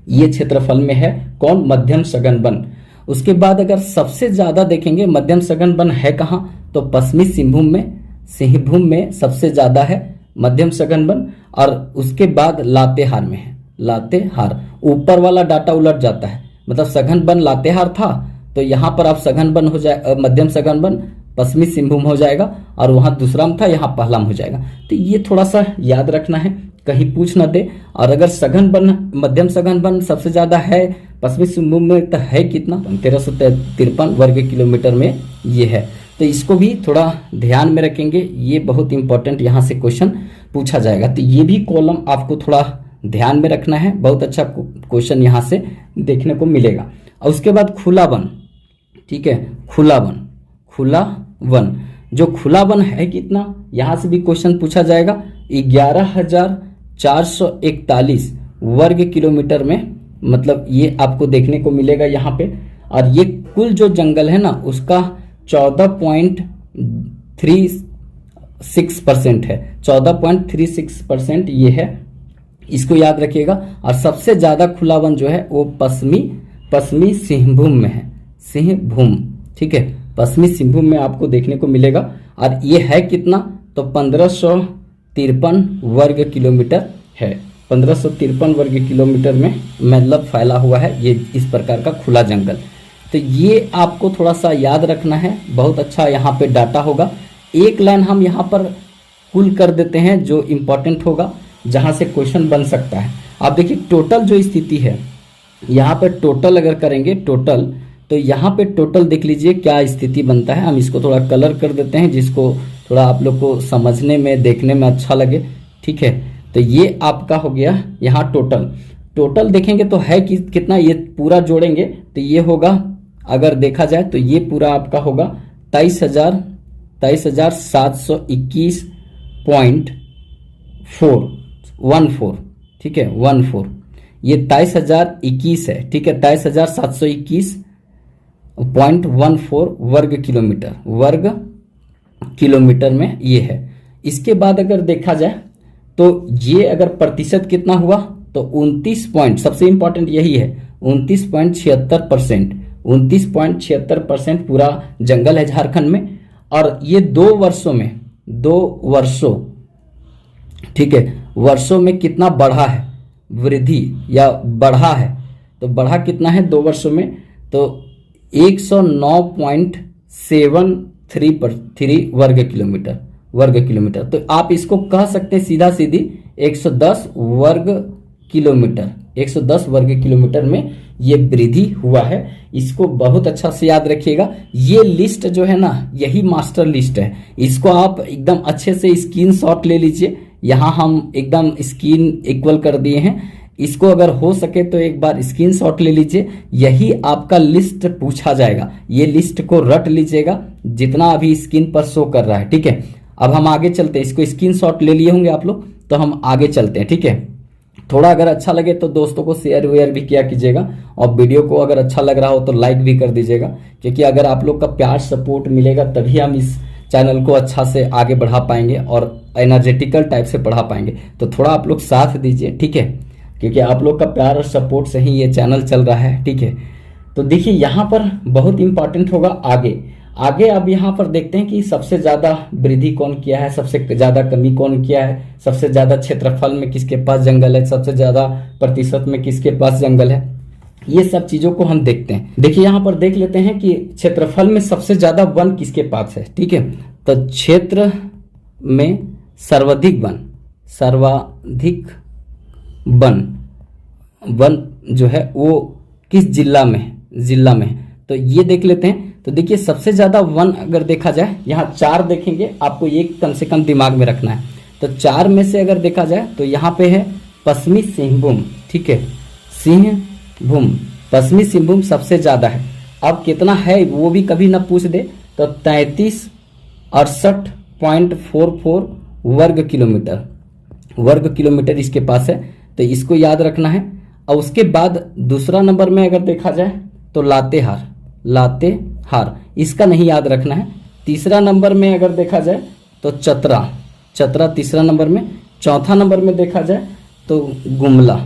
ये क्षेत्रफल में है कौन, मध्यम सघन वन। उसके बाद अगर सबसे ज्यादा देखेंगे मध्यम सघन वन है कहाँ, तो पश्चिमी सिंहभूम में सबसे ज्यादा है मध्यम सघन वन। और उसके बाद लातेहार में है, लातेहार। ऊपर वाला डाटा उलट जाता है, मतलब सघन वन लातेहार था, तो यहाँ पर आप सघन वन हो जाए, मध्यम सघन वन पश्चिमी सिंहभूम हो जाएगा, और वहां दूसरा में था, यहाँ पहला में हो जाएगा। तो ये थोड़ा सा याद रखना है, कहीं पूछ न दे। और अगर सघन वन, मध्यम सघन वन सबसे ज्यादा है पश्चिमी सिंहभूम में, तो है कितना, 1353 वर्ग किलोमीटर में ये है। तो इसको भी थोड़ा ध्यान में रखेंगे, ये बहुत इंपॉर्टेंट यहाँ से क्वेश्चन पूछा जाएगा। तो ये भी कॉलम आपको थोड़ा ध्यान में रखना है, बहुत अच्छा क्वेश्चन यहाँ से देखने को मिलेगा। और उसके बाद खुला वन, ठीक है, खुला वन, जो खुला वन है कितना, यहाँ से भी क्वेश्चन पूछा जाएगा। 11,441 वर्ग किलोमीटर में, मतलब ये आपको देखने को मिलेगा यहाँ पे। और ये कुल जो जंगल है ना, उसका 14.36% है, 14.36% ये है, इसको याद रखिएगा। और सबसे ज्यादा खुला वन जो है वो पश्चिमी सिंहभूम में है, सिंहभूम, ठीक है, पश्चिमी सिंहभूम में आपको देखने को मिलेगा। और ये है कितना, तो 1553 वर्ग किलोमीटर है, 1553 वर्ग किलोमीटर में मतलब फैला हुआ है ये इस प्रकार का खुला जंगल। तो ये आपको थोड़ा सा याद रखना है, बहुत अच्छा यहाँ पे डाटा होगा। एक लाइन हम यहाँ पर कुल कर देते हैं जो इम्पोर्टेंट होगा, जहाँ से क्वेश्चन बन सकता है। आप देखिए टोटल जो स्थिति है, यहाँ पे टोटल अगर करेंगे टोटल, तो यहाँ पे टोटल देख लीजिए क्या स्थिति बनता है। हम इसको थोड़ा कलर कर देते हैं, जिसको थोड़ा आप लोग को समझने में, देखने में अच्छा लगे, ठीक है। तो ये आपका हो गया यहाँ टोटल देखेंगे तो है कि कितना, ये पूरा जोड़ेंगे तो ये होगा, अगर देखा जाए तो ये पूरा आपका होगा 23,721.14, ठीक है, 14, ये 23,021 है, ठीक है, 23,721.14 वर्ग किलोमीटर में ये है। इसके बाद अगर देखा जाए तो ये अगर प्रतिशत कितना हुआ, तो 29 पॉइंट, सबसे इंपॉर्टेंट यही है, 29.76% पूरा जंगल है झारखंड में। और ये 2 वर्षों, ठीक है, वर्षों में कितना बढ़ा है, वृद्धि या बढ़ा है, तो बढ़ा कितना है 2 वर्षों में, तो 109.73 वर्ग किलोमीटर। तो आप इसको कह सकते हैं सीधा सीधी 110 वर्ग किलोमीटर में ये वृद्धि हुआ है। इसको बहुत अच्छा से याद रखिएगा। ये लिस्ट जो है ना, यही मास्टर लिस्ट है, इसको आप एकदम अच्छे से स्क्रीनशॉट ले लीजिए। यहाँ हम एकदम स्क्रीन इक्वल कर दिए हैं, इसको अगर हो सके तो एक बार स्क्रीनशॉट ले लीजिए, यही आपका लिस्ट पूछा जाएगा। ये लिस्ट को रट लीजिएगा जितना अभी स्क्रीन पर शो कर रहा है, ठीक है। अब हम आगे चलते हैं, इसको स्क्रीनशॉट ले लिए होंगे आप लोग, तो हम आगे चलते हैं, ठीक है। थोड़ा अगर अच्छा लगे तो दोस्तों को शेयर वेयर भी किया कीजिएगा, और वीडियो को अगर अच्छा लग रहा हो तो लाइक भी कर दीजिएगा, क्योंकि अगर आप लोग का प्यार सपोर्ट मिलेगा तभी हम इस चैनल को अच्छा से आगे बढ़ा पाएंगे और एनर्जेटिकल टाइप से बढ़ा पाएंगे। तो थोड़ा आप लोग साथ दीजिए, ठीक है, क्योंकि आप लोग का प्यार और सपोर्ट से ही ये चैनल चल रहा है, ठीक है। तो देखिए यहाँ पर बहुत इंपॉर्टेंट होगा आगे अब यहाँ पर देखते हैं कि सबसे ज्यादा वृद्धि कौन किया है, सबसे ज्यादा कमी कौन किया है, सबसे ज्यादा क्षेत्रफल में किसके पास जंगल है, सबसे ज्यादा प्रतिशत में किसके पास जंगल है, ये सब चीजों को हम देखते हैं। देखिए यहाँ पर देख लेते हैं कि क्षेत्रफल में सबसे ज्यादा वन किसके पास है, ठीक है। तो क्षेत्र में सर्वाधिक वन जो है वो किस जिला में, तो ये देख लेते हैं। तो देखिए सबसे ज्यादा वन अगर देखा जाए, यहाँ 4 देखेंगे, आपको एक कम से कम दिमाग में रखना है। तो 4 में से अगर देखा जाए तो यहाँ पे है पश्चिमी सिंहभूम, ठीक है, पश्चिमी सिंहभूम सबसे ज्यादा है। अब कितना है वो भी कभी ना पूछ दे, तो 3368.44 वर्ग किलोमीटर इसके पास है, तो इसको याद रखना है। और उसके बाद दूसरा नंबर में अगर देखा जाए तो लातेहार, इसका नहीं याद रखना है। तीसरा नंबर में अगर देखा जाए तो चतरा तीसरा नंबर में। चौथा नंबर में देखा जाए तो गुमला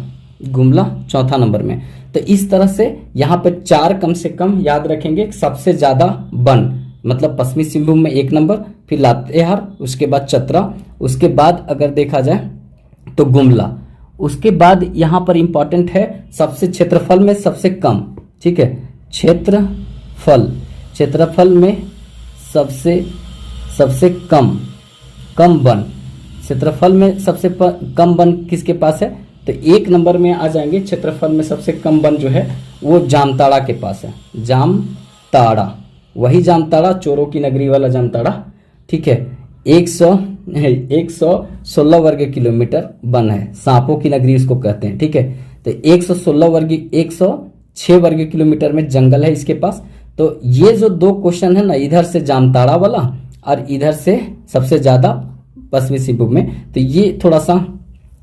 चौथा नंबर में। तो इस तरह से यहाँ पे 4 कम से कम याद रखेंगे। सबसे ज्यादा वन मतलब पश्चिमी सिंहभूम में 1 नंबर, फिर लातेहार, उसके बाद चतरा, उसके बाद अगर देखा जाए तो गुमला, उसके बाद यहाँ पर इंपॉर्टेंट है सबसे क्षेत्रफल में सबसे कम, ठीक है, क्षेत्रफल में सबसे कम वन, क्षेत्रफल में सबसे कम वन किसके पास है, तो 1 नंबर में आ जाएंगे। क्षेत्रफल में सबसे कम वन जो है वो जामताड़ा के पास है, वही जामताड़ा, चोरों की नगरी वाला जामताड़ा, ठीक है। 116 वर्ग किलोमीटर वन है, सांपों की नगरी उसको कहते हैं, ठीक है। तो 106 वर्ग किलोमीटर में जंगल है इसके पास। तो ये जो 2 क्वेश्चन है ना, इधर से जामताड़ा वाला और इधर से सबसे ज्यादा पश्चिमी सिंहभूम में, तो ये थोड़ा सा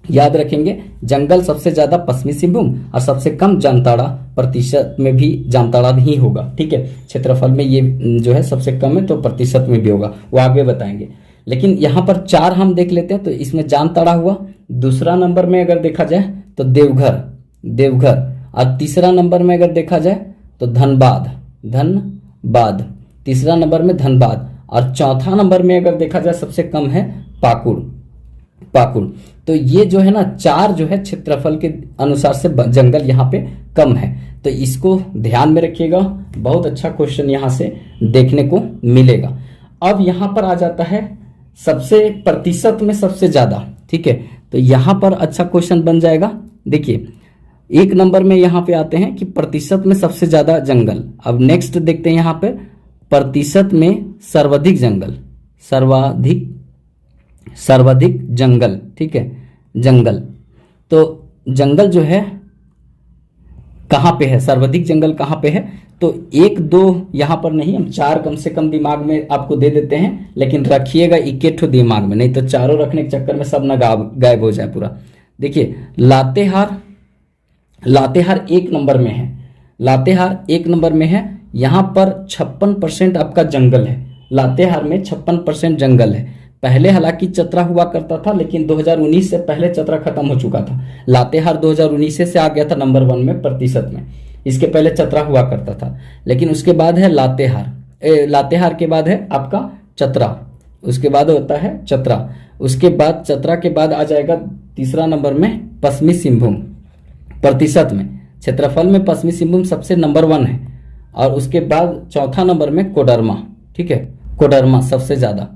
याद रखेंगे। जंगल सबसे ज्यादा पश्चिमी सिंहभूम और सबसे कम जामताड़ा, प्रतिशत में भी जामताड़ा ही होगा, ठीक है। क्षेत्रफल में ये जो है सबसे कम है, तो प्रतिशत में भी होगा, वो आगे बताएंगे। लेकिन यहाँ पर 4 हम देख लेते हैं, तो इसमें जामताड़ा हुआ। दूसरा नंबर में अगर देखा जाए तो देवघर, और तीसरा नंबर में अगर देखा जाए तो धनबाद, तीसरा नंबर में धनबाद, और चौथा नंबर में अगर देखा जाए सबसे कम है पाकुड़। तो ये जो है ना 4 जो है क्षेत्रफल के अनुसार से जंगल यहाँ पे कम है, तो इसको ध्यान में रखिएगा। बहुत अच्छा क्वेश्चन यहाँ से देखने को मिलेगा। अब यहाँ पर आ जाता है सबसे प्रतिशत में सबसे ज्यादा, ठीक है। तो यहाँ पर अच्छा क्वेश्चन बन जाएगा। देखिए 1 नंबर में यहाँ पे आते हैं कि प्रतिशत में सबसे ज्यादा जंगल। अब नेक्स्ट देखते हैं यहाँ पे प्रतिशत में सर्वाधिक जंगल, ठीक है, जंगल। तो जंगल जो है कहाँ पे है, सर्वाधिक जंगल कहाँ पे है, तो 1 2 यहाँ पर नहीं, हम 4 कम से कम दिमाग में आपको दे देते हैं, लेकिन रखिएगा 21 दिमाग में, नहीं तो चारों रखने के चक्कर में सब ना गायब हो जाए पूरा। देखिए लातेहार 1 नंबर में है, यहाँ पर 56% आपका जंगल है। लातेहार में 56% जंगल है। पहले हालांकि चतरा हुआ करता था, लेकिन 2019 से पहले चतरा खत्म हो चुका था। लातेहार 2019 से आ गया था नंबर 1 में प्रतिशत में, इसके पहले चतरा हुआ करता था। लेकिन उसके बाद है लातेहार के बाद है आपका चतरा, उसके बाद होता है चतरा, उसके बाद चतरा के बाद आ जाएगा तीसरा नंबर में पश्चिमी सिंहभूम। प्रतिशत में क्षेत्रफल में पश्चिमी सिंहभूम सबसे नंबर 1 है, और उसके बाद चौथा नंबर में कोडरमा, ठीक है, कोडरमा सबसे ज्यादा।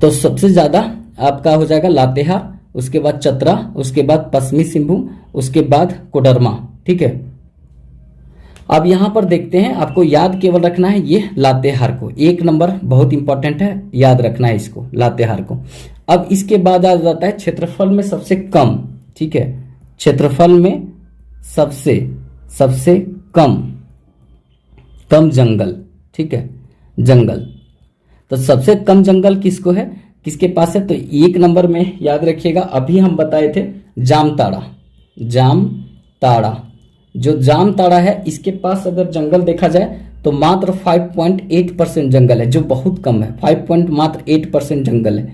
तो सबसे ज्यादा आपका हो जाएगा लातेहार, उसके बाद चतरा, उसके बाद पश्चिमी सिंहभूम, उसके बाद कोडरमा, ठीक है। अब यहां पर देखते हैं, आपको याद केवल रखना है ये लातेहार को, 1 नंबर बहुत इंपॉर्टेंट है, याद रखना है इसको, लातेहार को। अब इसके बाद आ जाता है क्षेत्रफल में सबसे कम, ठीक है, क्षेत्रफल में सबसे सबसे कम जंगल, ठीक है, जंगल। तो सबसे कम जंगल किसको है, किसके पास है? तो 1 नंबर में याद रखिएगा, अभी हम बताए थे जामताड़ा। जामताड़ा, जो जामताड़ा है इसके पास अगर जंगल देखा जाए तो मात्र 5.8% जंगल है, जो बहुत कम है। 5.8% जंगल है।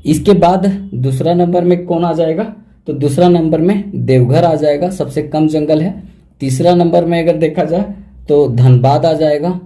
इसके बाद दूसरा नंबर में कौन आ जाएगा? तो दूसरा नंबर में देवघर आ जाएगा, सबसे कम जंगल है। तीसरा नंबर में अगर देखा जाए तो धनबाद आ जाएगा,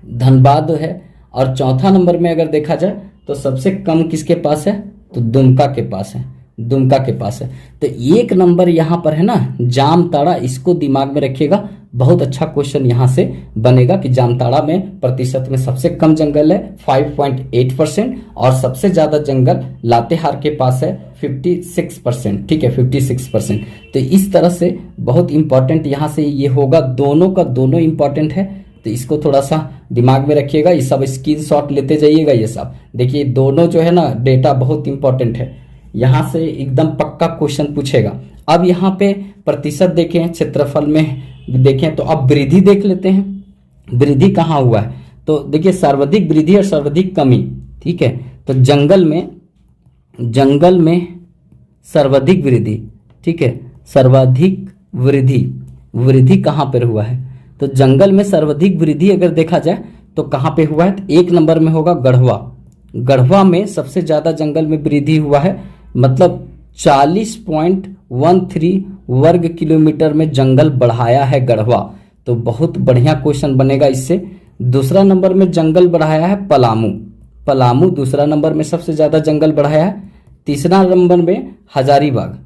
धनबाद है। और चौथा नंबर में अगर देखा जाए तो सबसे कम किसके पास है? तो दुमका के पास है, दुमका के पास है। तो 1 नंबर यहाँ पर है ना जामताड़ा, इसको दिमाग में रखिएगा। बहुत अच्छा क्वेश्चन यहाँ से बनेगा कि जामताड़ा में प्रतिशत में सबसे कम जंगल है 5.8%, और सबसे ज्यादा जंगल लातेहार के पास है 56%, ठीक है, 56%। तो इस तरह से बहुत इंपॉर्टेंट यहाँ से ये होगा, दोनों का दोनों इंपॉर्टेंट है। तो इसको थोड़ा सा दिमाग में रखिएगा, ये सब स्क्रीनशॉट लेते जाइएगा। ये सब देखिए, दोनों जो है ना डेटा बहुत इंपॉर्टेंट है, यहाँ से एकदम पक्का क्वेश्चन पूछेगा। अब यहाँ पे प्रतिशत देखें, क्षेत्रफल में देखें, तो अब वृद्धि देख लेते हैं। वृद्धि कहाँ हुआ है? तो देखिए सर्वाधिक वृद्धि और सर्वाधिक कमी, ठीक है। तो जंगल में सर्वाधिक वृद्धि, ठीक है, सर्वाधिक वृद्धि कहाँ पर हुआ है? तो जंगल में सर्वाधिक वृद्धि अगर देखा जाए तो कहाँ पे हुआ है? तो 1 नंबर में होगा गढ़वा। गढ़वा में सबसे ज्यादा जंगल में वृद्धि हुआ है, मतलब 40.13 वर्ग किलोमीटर में जंगल बढ़ाया है गढ़वा। तो बहुत बढ़िया क्वेश्चन बनेगा इससे। दूसरा नंबर में जंगल बढ़ाया है पलामू दूसरा नंबर में सबसे ज्यादा जंगल बढ़ाया है। तीसरा नंबर में हजारीबाग,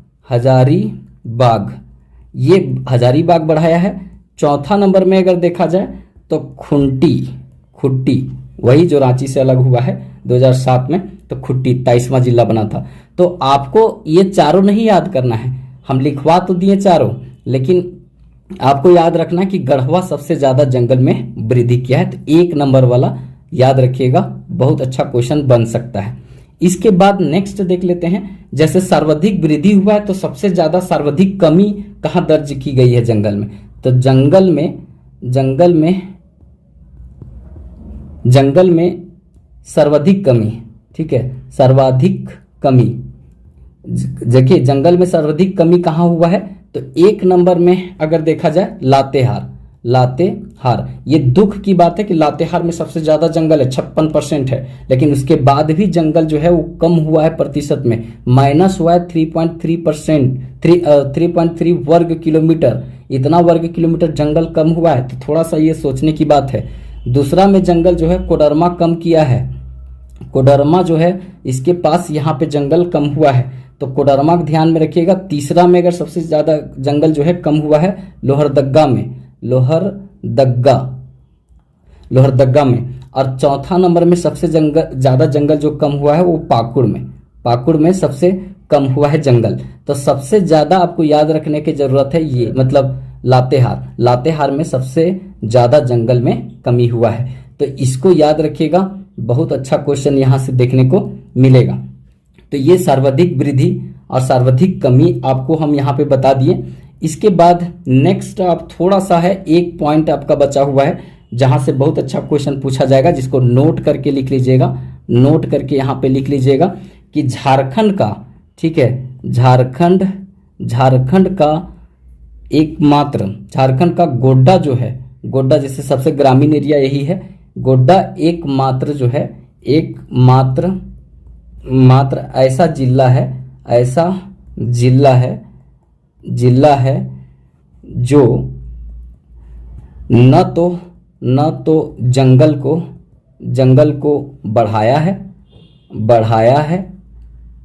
ये हजारीबाग बढ़ाया है। चौथा नंबर में अगर देखा जाए तो खुट्टी, वही जो रांची से अलग हुआ है 2007 में, तो खुट्टी 23वां जिला बना था। तो आपको ये चारों नहीं याद करना है, हम लिखवा तो दिए चारों, लेकिन आपको याद रखना कि गढ़वा सबसे ज्यादा जंगल में वृद्धि किया है। तो 1 नंबर वाला याद रखिएगा, बहुत अच्छा क्वेश्चन बन सकता है। इसके बाद नेक्स्ट देख लेते हैं, जैसे सर्वाधिक वृद्धि हुआ है तो सबसे ज्यादा सर्वाधिक कमी कहाँ दर्ज की गई है जंगल में? तो जंगल में सर्वाधिक कमी, ठीक है, सर्वाधिक कमी। देखिए जंगल में सर्वाधिक कमी कहाँ हुआ है? तो 1 नंबर में अगर देखा जाए लातेहार। ये दुख की बात है कि लातेहार में सबसे ज्यादा जंगल है, 56% है, लेकिन उसके बाद भी जंगल जो है वो कम हुआ है प्रतिशत में, माइनस हुआ है 3.3%, 3.3 वर्ग किलोमीटर। इतना वर्ग किलोमीटर जंगल कम हुआ है, तो थोड़ा सा ये सोचने की बात है। दूसरा में जंगल जो है कोडरमा कम किया है, कोडरमा जो है इसके पास यहाँ पे जंगल कम हुआ है, तो कोडरमा ध्यान में रखिएगा। तीसरा में अगर सबसे ज्यादा जंगल जो है कम हुआ है लोहरदग्गा में। और चौथा नंबर में सबसे ज्यादा जंगल जो कम हुआ है वो पाकुड़ में सबसे कम हुआ है जंगल। तो सबसे ज्यादा आपको याद रखने की जरूरत है ये, मतलब लातेहार में सबसे ज्यादा जंगल में कमी हुआ है। तो इसको याद रखिएगा, बहुत अच्छा क्वेश्चन यहां से देखने को मिलेगा। तो ये सर्वाधिक वृद्धि और सर्वाधिक कमी आपको हम यहाँ पे बता दिए। इसके बाद नेक्स्ट आप थोड़ा सा है, एक पॉइंट आपका बचा हुआ है जहां से बहुत अच्छा क्वेश्चन पूछा जाएगा, जिसको नोट करके लिख लीजिएगा। नोट करके यहाँ पे लिख लीजिएगा कि झारखंड का, ठीक है, झारखंड का एकमात्र, झारखंड का गोड्डा जो है, गोड्डा जैसे सबसे ग्रामीण एरिया यही है, गोड्डा एकमात्र जो है, मात्र ऐसा जिला है जो न तो जंगल को बढ़ाया है,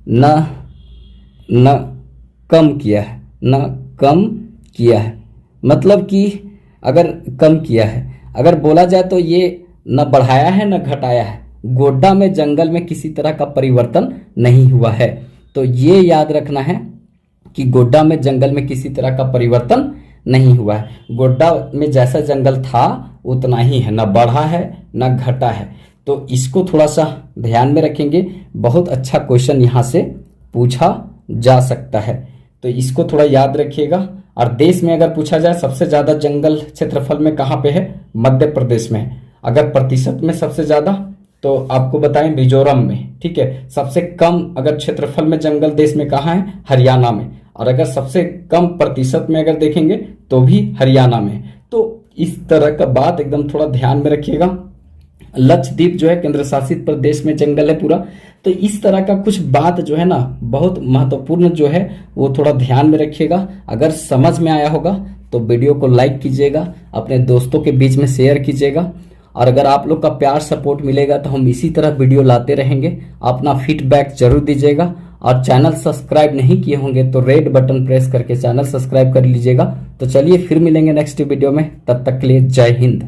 न कम किया है। मतलब कि अगर कम किया है, अगर बोला जाए तो ये न बढ़ाया है न घटाया है। गोड्डा में जंगल में किसी तरह का परिवर्तन नहीं हुआ है। तो ये याद रखना है कि गोड्डा में जंगल में किसी तरह का परिवर्तन नहीं हुआ है। गोड्डा में जैसा जंगल था उतना ही है, न बढ़ा है न घटा है। तो इसको थोड़ा सा ध्यान में रखेंगे, बहुत अच्छा क्वेश्चन यहाँ से पूछा जा सकता है। तो इसको थोड़ा याद रखिएगा। और देश में अगर पूछा जाए सबसे ज्यादा जंगल क्षेत्रफल में कहाँ पे है, मध्य प्रदेश में है। अगर प्रतिशत में सबसे ज्यादा तो आपको बताएं मिजोरम में, ठीक है। सबसे कम अगर क्षेत्रफल में जंगल देश में कहाँ है, हरियाणा में। और अगर सबसे कम प्रतिशत में अगर देखेंगे तो भी हरियाणा में। तो इस तरह का बात एकदम थोड़ा ध्यान में रखिएगा। लक्षद्वीप जो है केंद्र शासित प्रदेश में जंगल है पूरा। तो इस तरह का कुछ बात जो है ना बहुत महत्वपूर्ण जो है वो थोड़ा ध्यान में रखिएगा। अगर समझ में आया होगा तो वीडियो को लाइक कीजिएगा, अपने दोस्तों के बीच में शेयर कीजिएगा। और अगर आप लोग का प्यार सपोर्ट मिलेगा तो हम इसी तरह वीडियो लाते रहेंगे। अपना फीडबैक जरूर दीजिएगा। और चैनल सब्सक्राइब नहीं किए होंगे तो रेड बटन प्रेस करके चैनल सब्सक्राइब कर लीजिएगा। तो चलिए फिर मिलेंगे नेक्स्ट वीडियो में, तब तक के लिए जय हिंद।